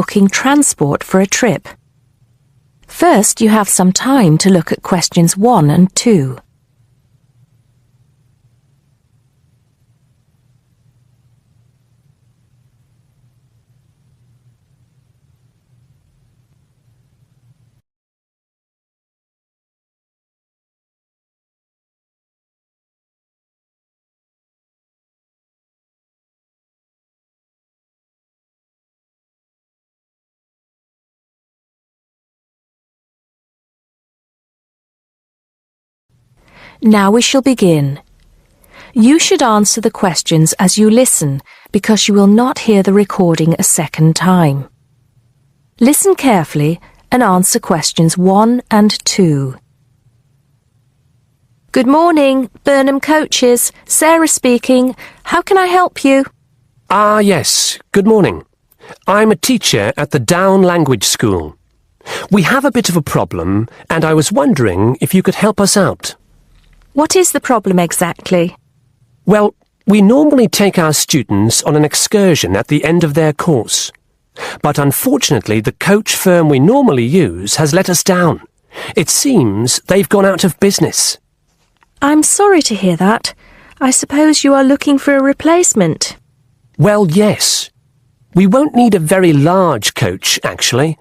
booking transport for a trip. First, you have some time to look at questions 1 and 2. Now we shall begin. You should answer the questions as you listen, because you will not hear the recording a second time. Listen carefully and answer questions 1 and 2. Good morning, Burnham coaches. Sarah speaking. How can I help you? Yes. Good morning. I'm a teacher at the Down Language School. We have a bit of a problem, and I was wondering if you could help us out. What is the problem exactly? Well, we normally take our students on an excursion at the end of their course. But unfortunately, the coach firm we normally use has let us down. It seems they've gone out of business. I'm sorry to hear that. I suppose you are looking for a replacement. Well, yes. We won't need a very large coach, actually.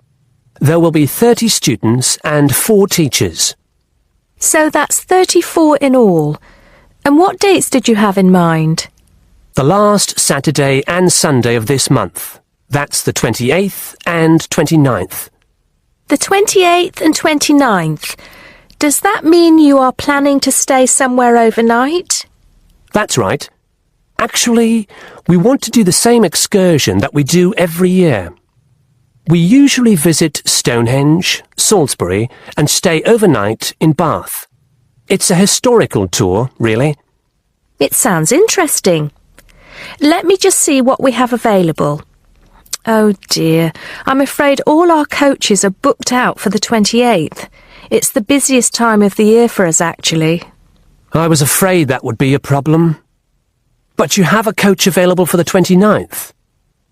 There will be 30 students and 4 teachers. So that's 34 in all. And what dates did you have in mind? The last Saturday and Sunday of this month. That's the 28th and 29th. The 28th and 29th. Does that mean you are planning to stay somewhere overnight? That's right. Actually, we want to do the same excursion that we do every year. We usually visit Stonehenge, Salisbury, and stay overnight in Bath. It's a historical tour, really. It sounds interesting. Let me just see what we have available. Oh dear, I'm afraid all our coaches are booked out for the 28th. It's the busiest time of the year for us, actually. I was afraid that would be a problem. But you have a coach available for the 29th?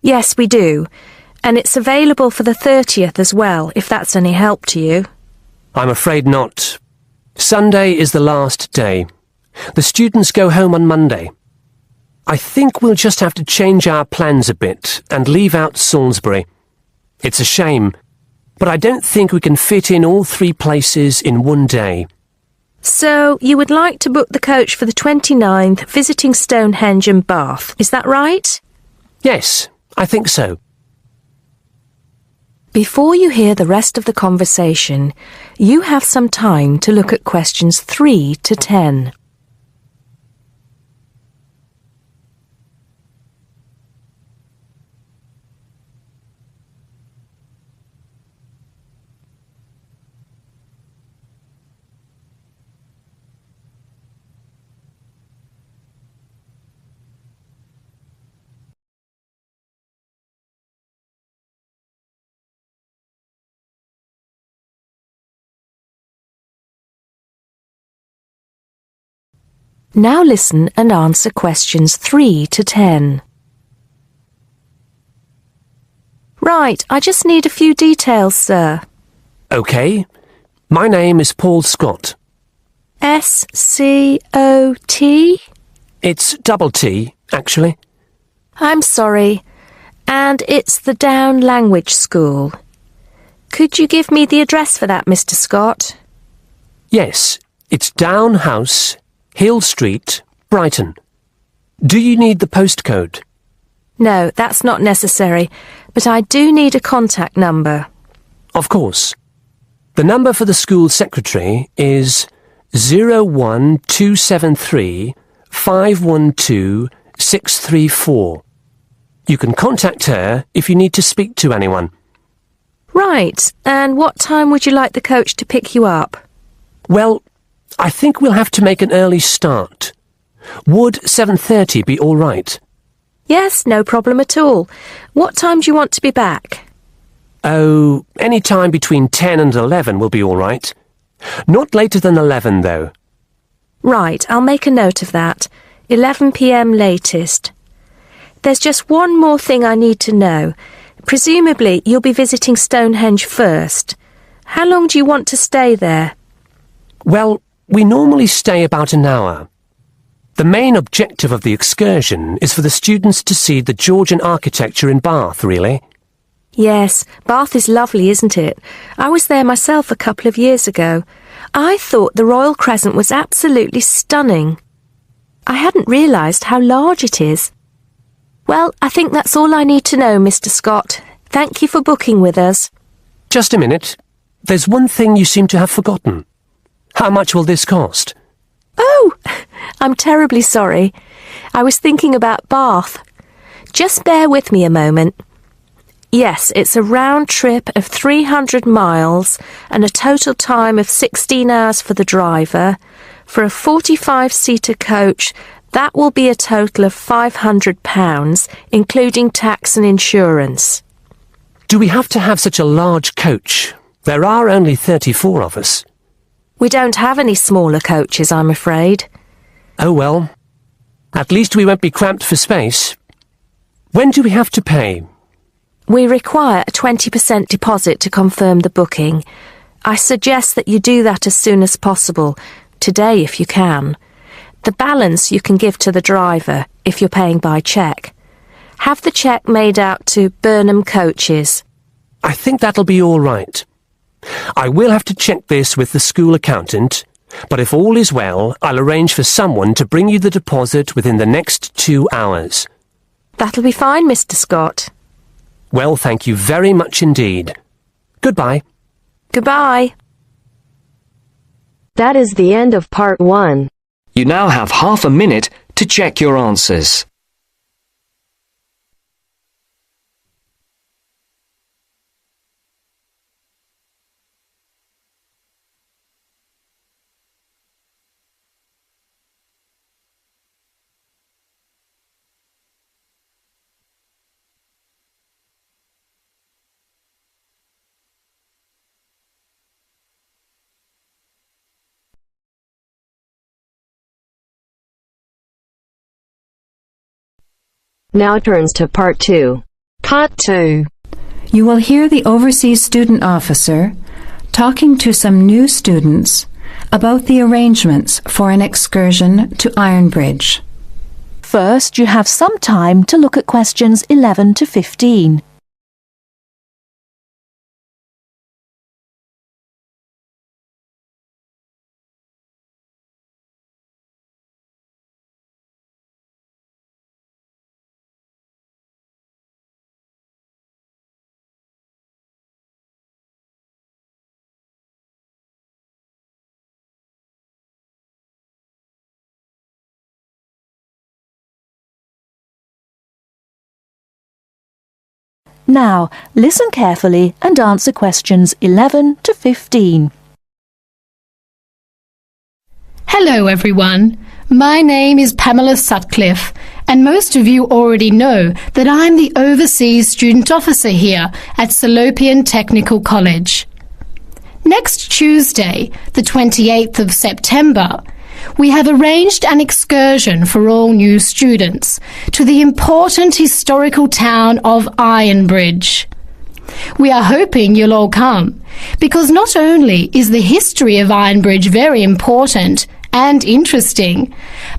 Yes, we do. And it's available for the 30th as well, if that's any help to you. I'm afraid not. Sunday is the last day. The students go home on Monday. I think we'll just have to change our plans a bit and leave out Salisbury. It's a shame, but I don't think we can fit in all 3 places in one day. So, you would like to book the coach for the 29th, visiting Stonehenge and Bath, is that right? Yes, I think so. Before you hear the rest of the conversation, you have some time to look at questions 3 to 10. Now listen and answer questions 3 to 10. Right, I just need a few details, sir. OK. My name is Paul Scott. S-C-O-T? It's double T, actually. I'm sorry. And it's the Down Language School. Could you give me the address for that, Mr. Scott? Yes, it's Down House, Hill Street, Brighton. Do you need the postcode? No, that's not necessary, but I do need a contact number. Of course. The number for the school secretary is 01273 512 634. You can contact her if you need to speak to anyone. Right, and what time would you like the coach to pick you up? Well, I think we'll have to make an early start. Would 7:30 be all right? Yes, no problem at all. What time do you want to be back? Oh, any time between 10 and 11 will be all right. Not later than 11, though. Right, I'll make a note of that. 11 p.m. latest. There's just one more thing I need to know. Presumably you'll be visiting Stonehenge first. How long do you want to stay there? Well, we normally stay about an hour. The main objective of the excursion is for the students to see the Georgian architecture in Bath, really. Yes, Bath is lovely, isn't it? I was there myself a couple of years ago. I thought the Royal Crescent was absolutely stunning. I hadn't realised how large it is. Well, I think that's all I need to know, Mr. Scott. Thank you for booking with us. Just a minute. There's one thing you seem to have forgotten. How much will this cost? Oh, I'm terribly sorry. I was thinking about Bath. Just bear with me a moment. Yes, it's a round trip of 300 miles and a total time of 16 hours for the driver. For a 45-seater coach, that will be a total of £500, including tax and insurance. Do we have to have such a large coach? There are only 34 of us. We don't have any smaller coaches, I'm afraid. Oh well. At least we won't be cramped for space. When do we have to pay? We require a 20% deposit to confirm the booking. I suggest that you do that as soon as possible, today if you can. The balance you can give to the driver if you're paying by cheque. Have the cheque made out to Burnham Coaches. I think that'll be all right. I will have to check this with the school accountant, but if all is well, I'll arrange for someone to bring you the deposit within the next 2 hours. That'll be fine, Mr. Scott. Well, thank you very much indeed. Goodbye. Goodbye. That is the end of part 1. You now have half a minute to check your answers. Now turns to part 2. Part 2. You will hear the Overseas Student Officer talking to some new students about the arrangements for an excursion to Ironbridge. First, you have some time to look at questions 11 to 15. Now, listen carefully and answer questions 11 to 15. Hello everyone, my name is Pamela Sutcliffe and most of you already know that I'm the Overseas Student Officer here at Salopian Technical College. Next Tuesday, the 28th of September, we have arranged an excursion for all new students to the important historical town of Ironbridge. We are hoping you'll all come, because not only is the history of Ironbridge very important and interesting,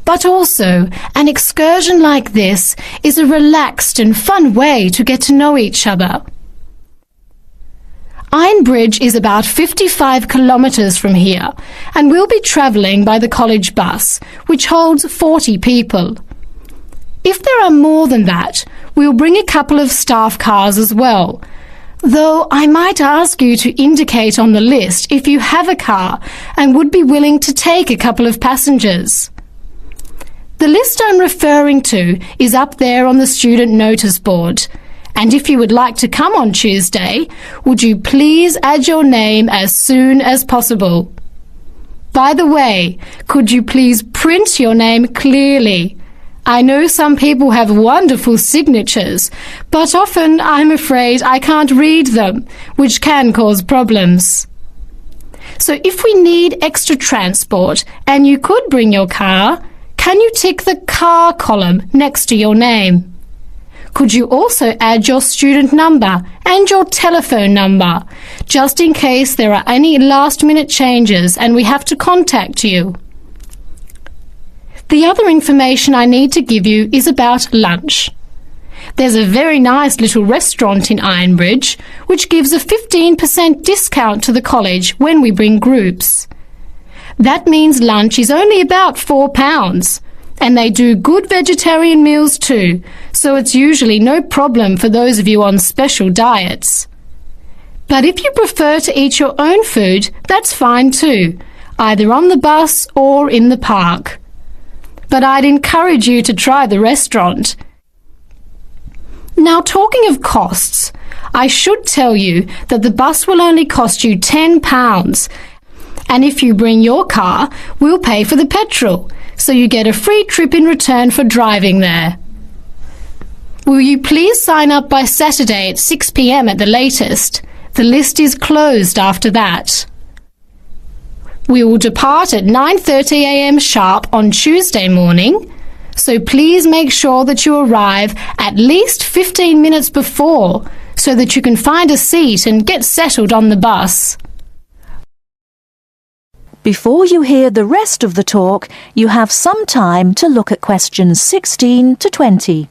but also an excursion like this is a relaxed and fun way to get to know each other. Ironbridge is about 55 kilometres from here, and we'll be travelling by the college bus, which holds 40 people. If there are more than that, we'll bring a couple of staff cars as well, though I might ask you to indicate on the list if you have a car and would be willing to take a couple of passengers. The list I'm referring to is up there on the student notice board. And if you would like to come on Tuesday, would you please add your name as soon as possible? By the way, could you please print your name clearly? I know some people have wonderful signatures, but often I'm afraid I can't read them, which can cause problems. So if we need extra transport and you could bring your car, can you tick the car column next to your name? Could you also add your student number and your telephone number, just in case there are any last-minute changes and we have to contact you? The other information I need to give you is about lunch. There's a very nice little restaurant in Ironbridge which gives a 15% discount to the college when we bring groups. That means lunch is only about £4, and they do good vegetarian meals too, so it's usually no problem for those of you on special diets. But if you prefer to eat your own food, that's fine too, either on the bus or in the park. But I'd encourage you to try the restaurant. Now, talking of costs, I should tell you that the bus will only cost you £10, and if you bring your car, we'll pay for the petrol, so you get a free trip in return for driving there. Will you please sign up by Saturday at 6 p.m. at the latest? The list is closed after that. We will depart at 9:30 a.m. sharp on Tuesday morning, so please make sure that you arrive at least 15 minutes before so that you can find a seat and get settled on the bus. Before you hear the rest of the talk, you have some time to look at questions 16 to 20.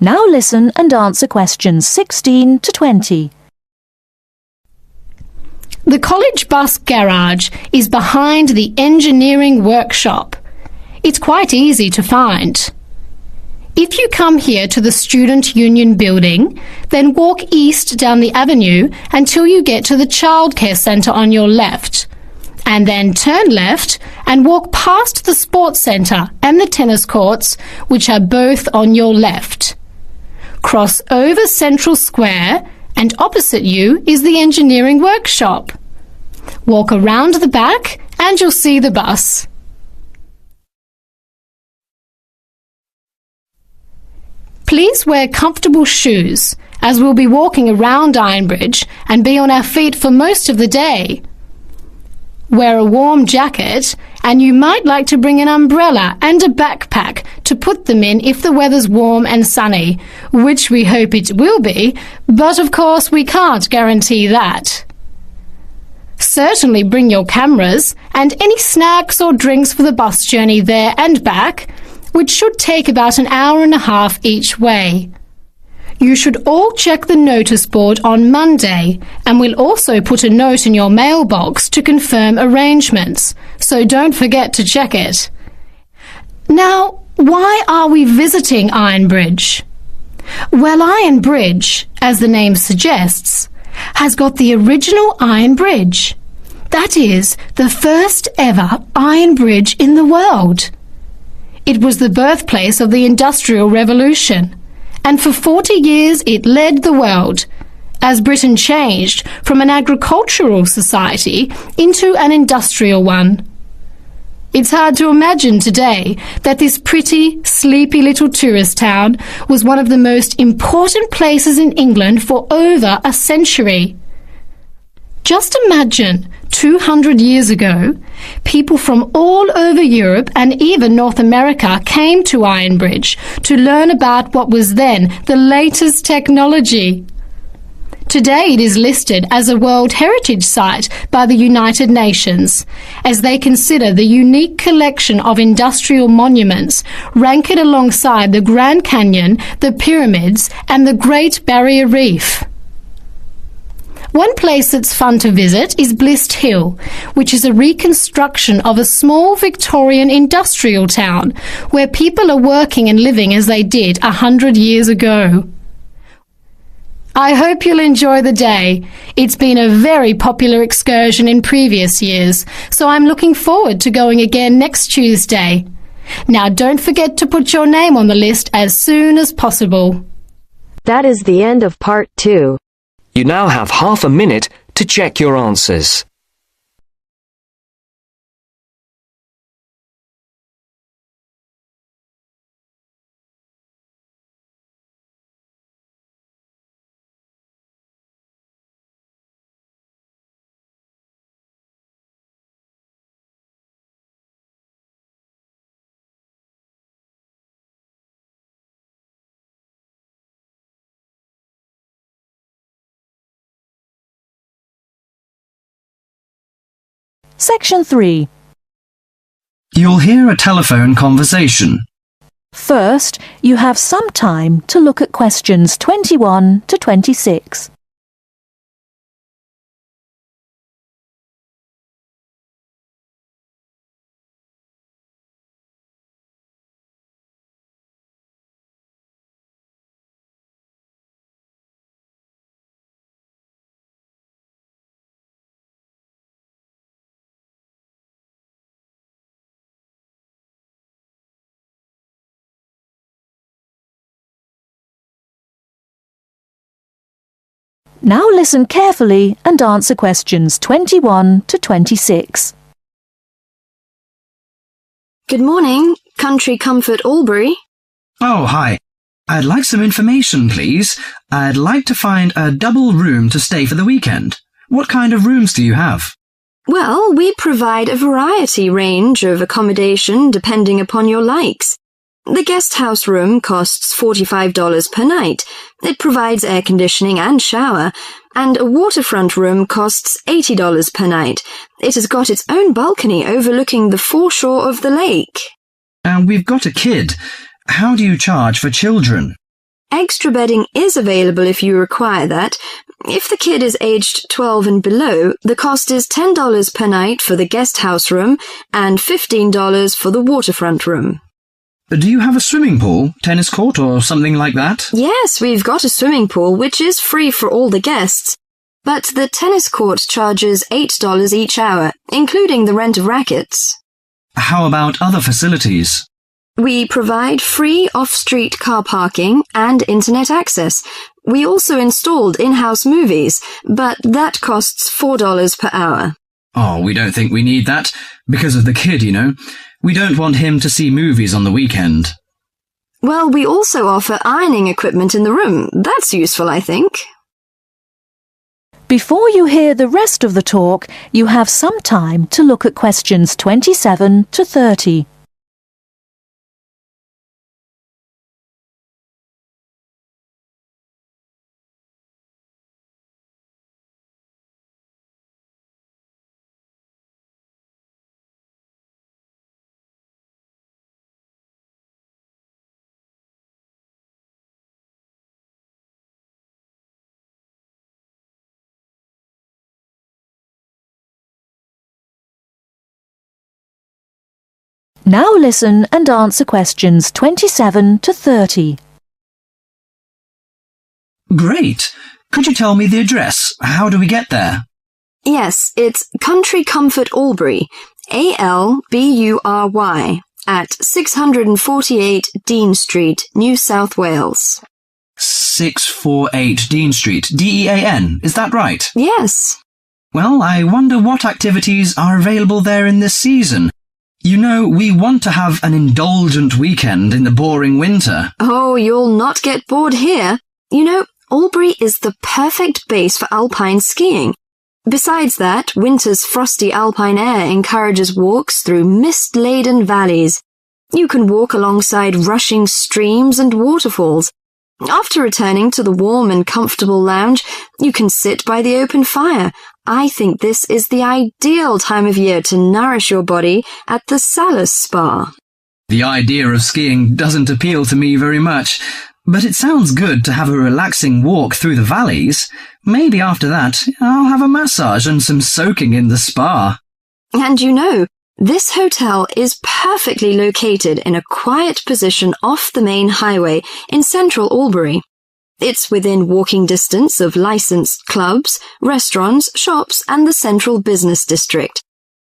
Now listen and answer questions 16 to 20. The college bus garage is behind the engineering workshop. It's quite easy to find. If you come here to the Student Union building, then walk east down the avenue until you get to the childcare centre on your left, and then turn left and walk past the sports centre and the tennis courts, which are both on your left. Cross over Central Square, and opposite you is the engineering workshop. Walk around the back and you'll see the bus. Please wear comfortable shoes, as we'll be walking around Ironbridge and be on our feet for most of the day. Wear a warm jacket, and you might like to bring an umbrella and a backpack to put them in if the weather's warm and sunny, which we hope it will be, but of course we can't guarantee that. Certainly bring your cameras and any snacks or drinks for the bus journey there and back, which should take about an hour and a half each way. You should all check the notice board on Monday, and we'll also put a note in your mailbox to confirm arrangements, so don't forget to check it. Now, why are we visiting Ironbridge? Well, Iron Bridge, as the name suggests, has got the original iron bridge. That is, the first ever iron bridge in the world. It was the birthplace of the Industrial Revolution, and for 40 years it led the world, as Britain changed from an agricultural society into an industrial one. It's hard to imagine today that this pretty, sleepy little tourist town was one of the most important places in England for over a century. Just imagine, 200 years ago, people from all over Europe and even North America came to Ironbridge to learn about what was then the latest technology. Today it is listed as a World Heritage Site by the United Nations, as they consider the unique collection of industrial monuments rank it alongside the Grand Canyon, the pyramids and the Great Barrier Reef. One place that's fun to visit is Blist Hill, which is a reconstruction of a small Victorian industrial town where people are working and living as they did 100 years ago. I hope you'll enjoy the day. It's been a very popular excursion in previous years, so I'm looking forward to going again next Tuesday. Now don't forget to put your name on the list as soon as possible. That is the end of part 2. You now have half a minute to check your answers. Section 3. You'll hear a telephone conversation. First, you have some time to look at questions 21 to 26. Now listen carefully and answer questions 21 to 26. Good morning, Country Comfort Albury. Oh, hi. I'd like some information, please. I'd like to find a double room to stay for the weekend. What kind of rooms do you have? Well, we provide a variety range of accommodation depending upon your likes. The guest house room costs $45 per night. It provides air conditioning and shower, and a waterfront room costs $80 per night. It has got its own balcony overlooking the foreshore of the lake. We've got a kid. How do you charge for children? Extra bedding is available if you require that. If the kid is aged 12 and below, the cost is $10 per night for the guest house room and $15 for the waterfront room. Do you have a swimming pool, tennis court, or something like that? Yes, we've got a swimming pool, which is free for all the guests. But the tennis court charges $8 each hour, including the rent of rackets. How about other facilities? We provide free off-street car parking and internet access. We also installed in-house movies, but that costs $4 per hour. Oh, we don't think we need that. Because of the kid, you know. We don't want him to see movies on the weekend. Well, we also offer ironing equipment in the room. That's useful, I think. Before you hear the rest of the talk, you have some time to look at questions 27 to 30. Now listen and answer questions 27 to 30. Great. Could you tell me the address? How do we get there? Yes, it's Country Comfort Albury, ALBURY, at 648 Dean Street, New South Wales. 648 Dean Street, DEAN, is that right? Yes. Well, I wonder what activities are available there in this season. You know, we want to have an indulgent weekend in the boring winter. Oh, you'll not get bored here. You know, Albury is the perfect base for alpine skiing. Besides that, winter's frosty alpine air encourages walks through mist-laden valleys. You can walk alongside rushing streams and waterfalls. After returning to the warm and comfortable lounge, you can sit by the open fire. I think this is the ideal time of year to nourish your body at the Salus Spa. The idea of skiing doesn't appeal to me very much, but it sounds good to have a relaxing walk through the valleys. Maybe after that, I'll have a massage and some soaking in the spa. And you know, this hotel is perfectly located in a quiet position off the main highway in central Albury. It's within walking distance of licensed clubs, restaurants, shops, and the central business district.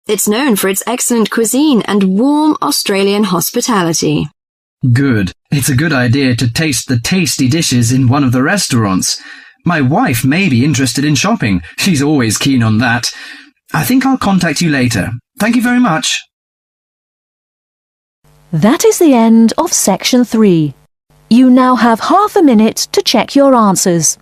It's known for its excellent cuisine and warm Australian hospitality. Good. It's a good idea to taste the tasty dishes in one of the restaurants. My wife may be interested in shopping. She's always keen on that. I think I'll contact you later. Thank you very much. That is the end of section 3. You now have half a minute to check your answers.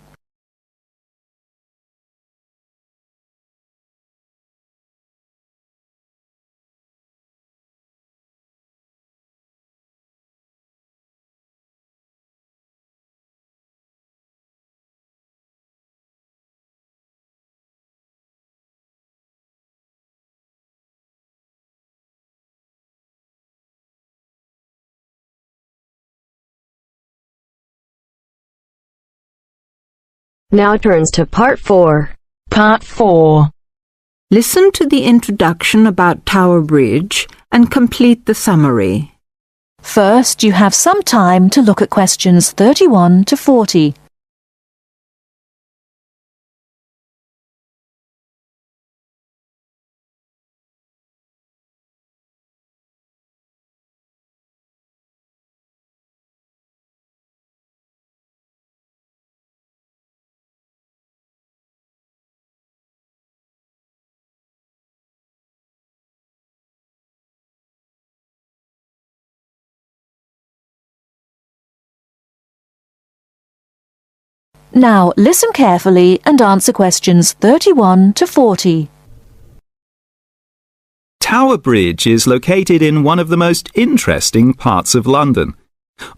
Now turns to Part 4. Part 4. Listen to the introduction about Tower Bridge and complete the summary. First, you have some time to look at questions 31 to 40. Now listen carefully and answer questions 31 to 40. Tower Bridge is located in one of the most interesting parts of London.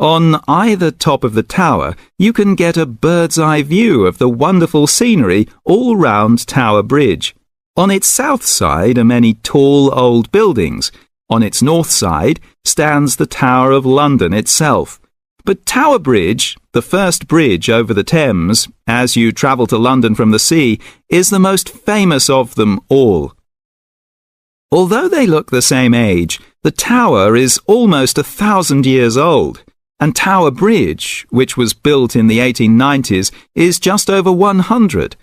On either top of the tower, you can get a bird's-eye view of the wonderful scenery all round Tower Bridge. On its south side are many tall old buildings. On its north side stands the Tower of London itself. But Tower Bridge, the first bridge over the Thames, as you travel to London from the sea, is the most famous of them all. Although they look the same age, the tower is almost 1,000 years old, and Tower Bridge, which was built in the 1890s, is just over 100.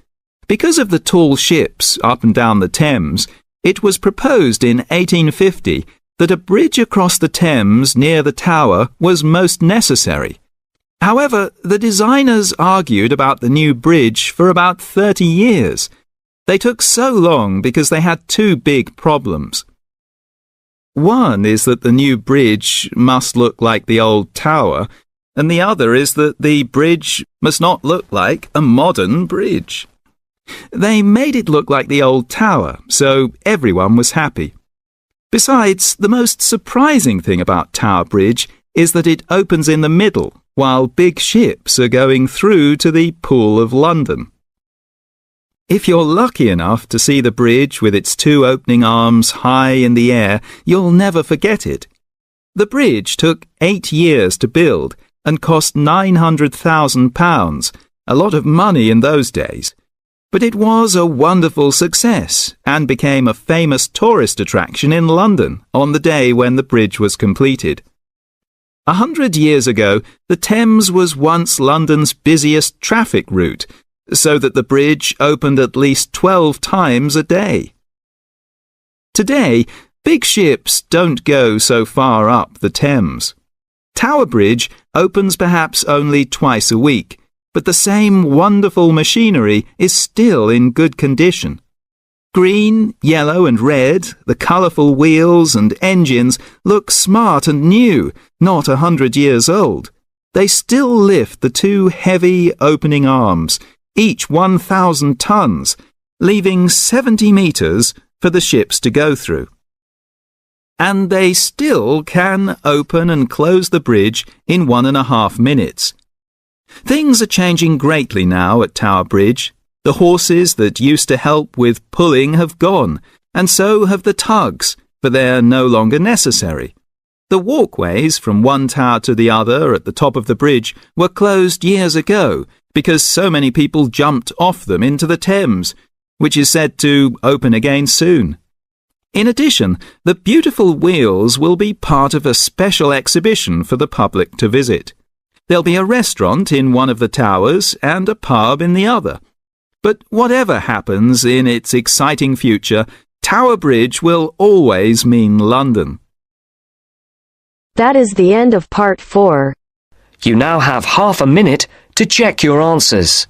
Because of the tall ships up and down the Thames, it was proposed in 1850 that a bridge across the Thames near the tower was most necessary. However, the designers argued about the new bridge for about 30 years. They took so long because they had two big problems. One is that the new bridge must look like the old tower, and the other is that the bridge must not look like a modern bridge. They made it look like the old tower, so everyone was happy. Besides, the most surprising thing about Tower Bridge is that it opens in the middle while big ships are going through to the Pool of London. If you're lucky enough to see the bridge with its two opening arms high in the air, you'll never forget it. The bridge took 8 years to build and cost £900,000, a lot of money in those days. But it was a wonderful success and became a famous tourist attraction in London on the day when the bridge was completed. 100 years ago, the Thames was once London's busiest traffic route, so that the bridge opened at least 12 times a day. Today, big ships don't go so far up the Thames. Tower Bridge opens perhaps only twice a week, but the same wonderful machinery is still in good condition. Green, yellow and red, the colourful wheels and engines look smart and new, not 100 years old. They still lift the two heavy opening arms, each 1,000 tons, leaving 70 metres for the ships to go through. And they still can open and close the bridge in 1.5 minutes. Things are changing greatly now at Tower Bridge. The horses that used to help with pulling have gone, and so have the tugs, for they're no longer necessary. The walkways from one tower to the other at the top of the bridge were closed years ago because so many people jumped off them into the Thames, which is said to open again soon. In addition, the beautiful wheels will be part of a special exhibition for the public to visit. There'll be a restaurant in one of the towers and a pub in the other. But whatever happens in its exciting future, Tower Bridge will always mean London. That is the end of part 4. You now have half a minute to check your answers.